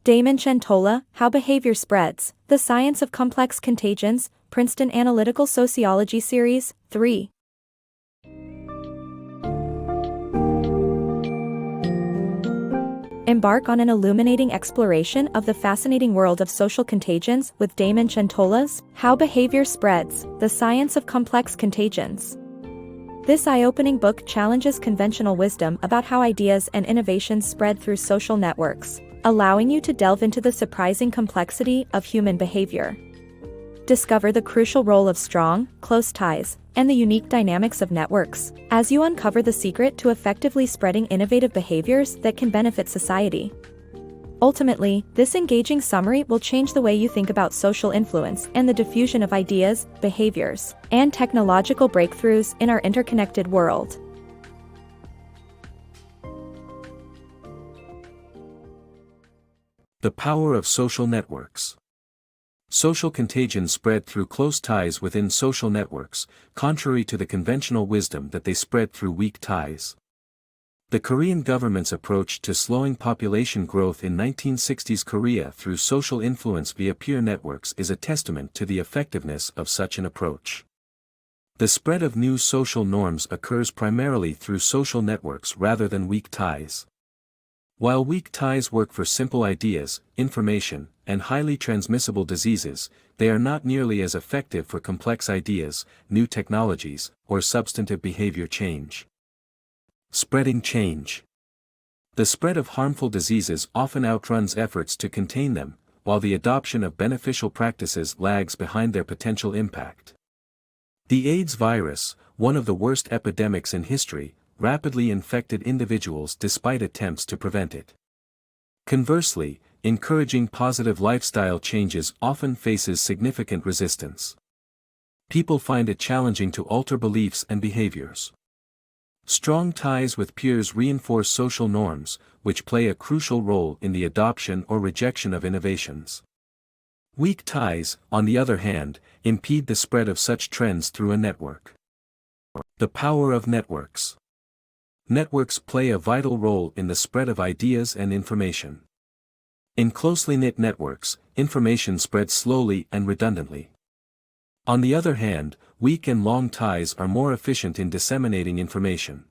Damon Centola, How Behavior Spreads, The Science of Complex Contagions, Princeton Analytical Sociology Series, 3. Embark on an illuminating exploration of the fascinating world of social contagions with Damon Centola's How Behavior Spreads, The Science of Complex Contagions. This eye-opening book challenges conventional wisdom about how ideas and innovations spread through social networks, allowing you to delve into the surprising complexity of human behavior. Discover the crucial role of strong, close ties, and the unique dynamics of networks, as you uncover the secret to effectively spreading innovative behaviors that can benefit society. Ultimately, this engaging summary will change the way you think about social influence and the diffusion of ideas, behaviors, and technological breakthroughs in our interconnected world. The power of social networks. Social contagions spread through close ties within social networks, contrary to the conventional wisdom that they spread through weak ties. The Korean government's approach to slowing population growth in 1960s Korea through social influence via peer networks is a testament to the effectiveness of such an approach. The spread of new social norms occurs primarily through social networks rather than weak ties. While weak ties work for simple ideas, information, and highly transmissible diseases, they are not nearly as effective for complex ideas, new technologies, or substantive behavior change. Spreading change. The spread of harmful diseases often outruns efforts to contain them, while the adoption of beneficial practices lags behind their potential impact. The AIDS virus, one of the worst epidemics in history, rapidly infected individuals despite attempts to prevent it. Conversely, encouraging positive lifestyle changes often faces significant resistance. People find it challenging to alter beliefs and behaviors. Strong ties with peers reinforce social norms, which play a crucial role in the adoption or rejection of innovations. Weak ties, on the other hand, impede the spread of such trends through a network. The power of networks. Networks play a vital role in the spread of ideas and information. In closely knit networks, information spreads slowly and redundantly. On the other hand, weak and long ties are more efficient in disseminating information.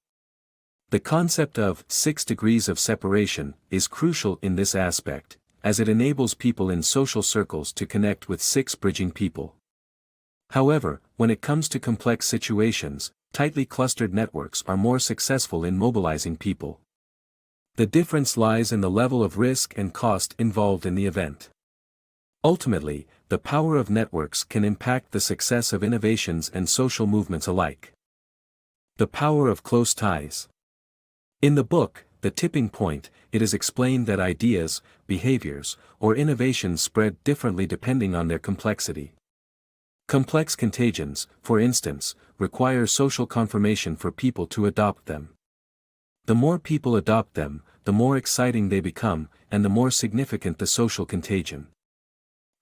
The concept of 6 degrees of separation is crucial in this aspect, as it enables people in social circles to connect with 6 bridging people. However, when it comes to complex situations, tightly clustered networks are more successful in mobilizing people. The difference lies in the level of risk and cost involved in the event. Ultimately, the power of networks can impact the success of innovations and social movements alike. The power of close ties. In the book, The Tipping Point, it is explained that ideas, behaviors, or innovations spread differently depending on their complexity. Complex contagions, for instance, require social confirmation for people to adopt them. The more people adopt them, the more exciting they become, and the more significant the social contagion.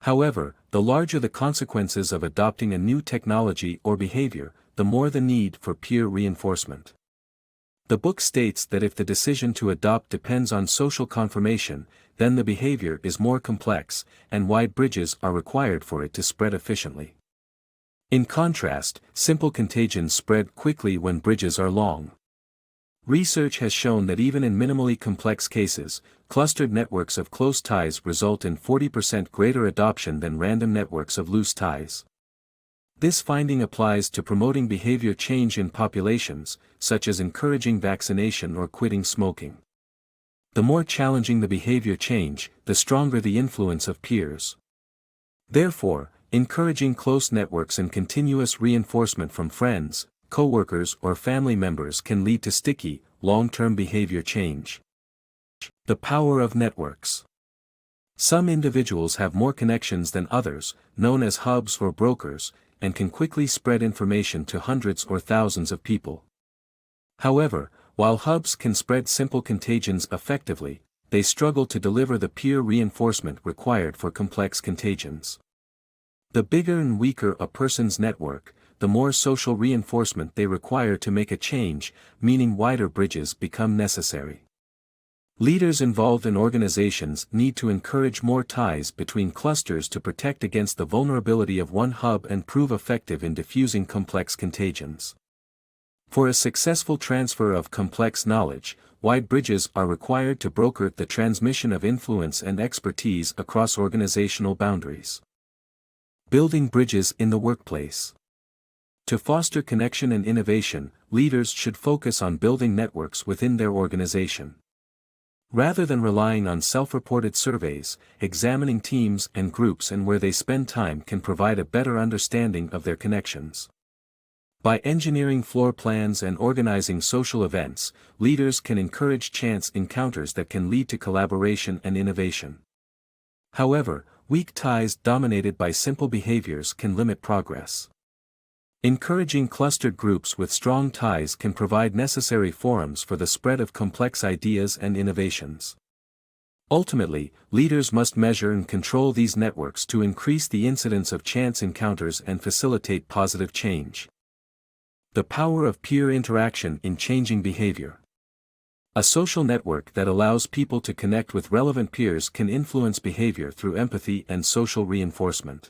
However, the larger the consequences of adopting a new technology or behavior, the more the need for peer reinforcement. The book states that if the decision to adopt depends on social confirmation, then the behavior is more complex, and wide bridges are required for it to spread efficiently. In contrast, simple contagions spread quickly when bridges are long. Research has shown that even in minimally complex cases, clustered networks of close ties result in 40% greater adoption than random networks of loose ties. This finding applies to promoting behavior change in populations, such as encouraging vaccination or quitting smoking. The more challenging the behavior change, the stronger the influence of peers. Therefore, encouraging close networks and continuous reinforcement from friends, coworkers, or family members can lead to sticky, long-term behavior change. The power of networks. Some individuals have more connections than others, known as hubs or brokers, and can quickly spread information to hundreds or thousands of people. However, while hubs can spread simple contagions effectively, they struggle to deliver the peer reinforcement required for complex contagions. The bigger and weaker a person's network, the more social reinforcement they require to make a change, meaning wider bridges become necessary. Leaders involved in organizations need to encourage more ties between clusters to protect against the vulnerability of one hub and prove effective in diffusing complex contagions. For a successful transfer of complex knowledge, wide bridges are required to broker the transmission of influence and expertise across organizational boundaries. Building bridges in the workplace. To foster connection and innovation, leaders should focus on building networks within their organization. Rather than relying on self-reported surveys, examining teams and groups and where they spend time can provide a better understanding of their connections. By engineering floor plans and organizing social events, leaders can encourage chance encounters that can lead to collaboration and innovation. However, weak ties dominated by simple behaviors can limit progress. Encouraging clustered groups with strong ties can provide necessary forums for the spread of complex ideas and innovations. Ultimately, leaders must measure and control these networks to increase the incidence of chance encounters and facilitate positive change. The power of peer interaction in changing behavior. A social network that allows people to connect with relevant peers can influence behavior through empathy and social reinforcement.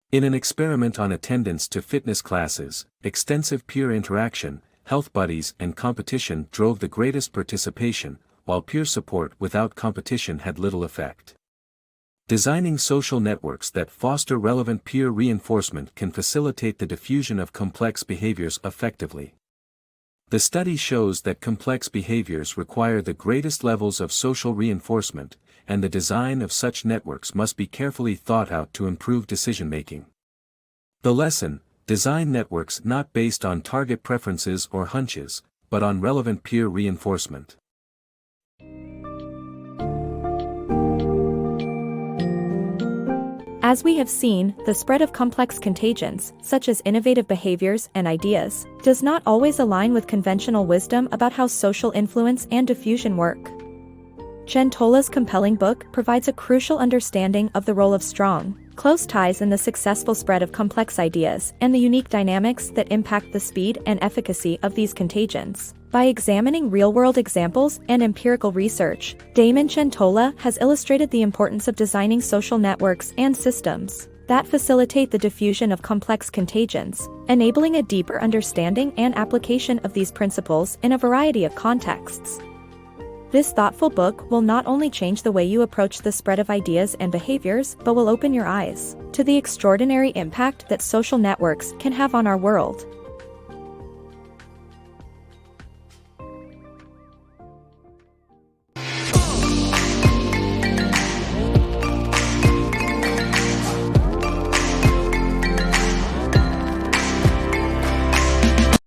In an experiment on attendance to fitness classes, extensive peer interaction, health buddies and competition drove the greatest participation, while peer support without competition had little effect. Designing social networks that foster relevant peer reinforcement can facilitate the diffusion of complex behaviors effectively. The study shows that complex behaviors require the greatest levels of social reinforcement, and the design of such networks must be carefully thought out to improve decision-making. The lesson: design networks not based on target preferences or hunches, but on relevant peer reinforcement. As we have seen, the spread of complex contagions, such as innovative behaviors and ideas, does not always align with conventional wisdom about how social influence and diffusion work. Centola's compelling book provides a crucial understanding of the role of strong, close ties in the successful spread of complex ideas and the unique dynamics that impact the speed and efficacy of these contagions. By examining real-world examples and empirical research, Damon Centola has illustrated the importance of designing social networks and systems that facilitate the diffusion of complex contagions, enabling a deeper understanding and application of these principles in a variety of contexts. This thoughtful book will not only change the way you approach the spread of ideas and behaviors, but will open your eyes to the extraordinary impact that social networks can have on our world.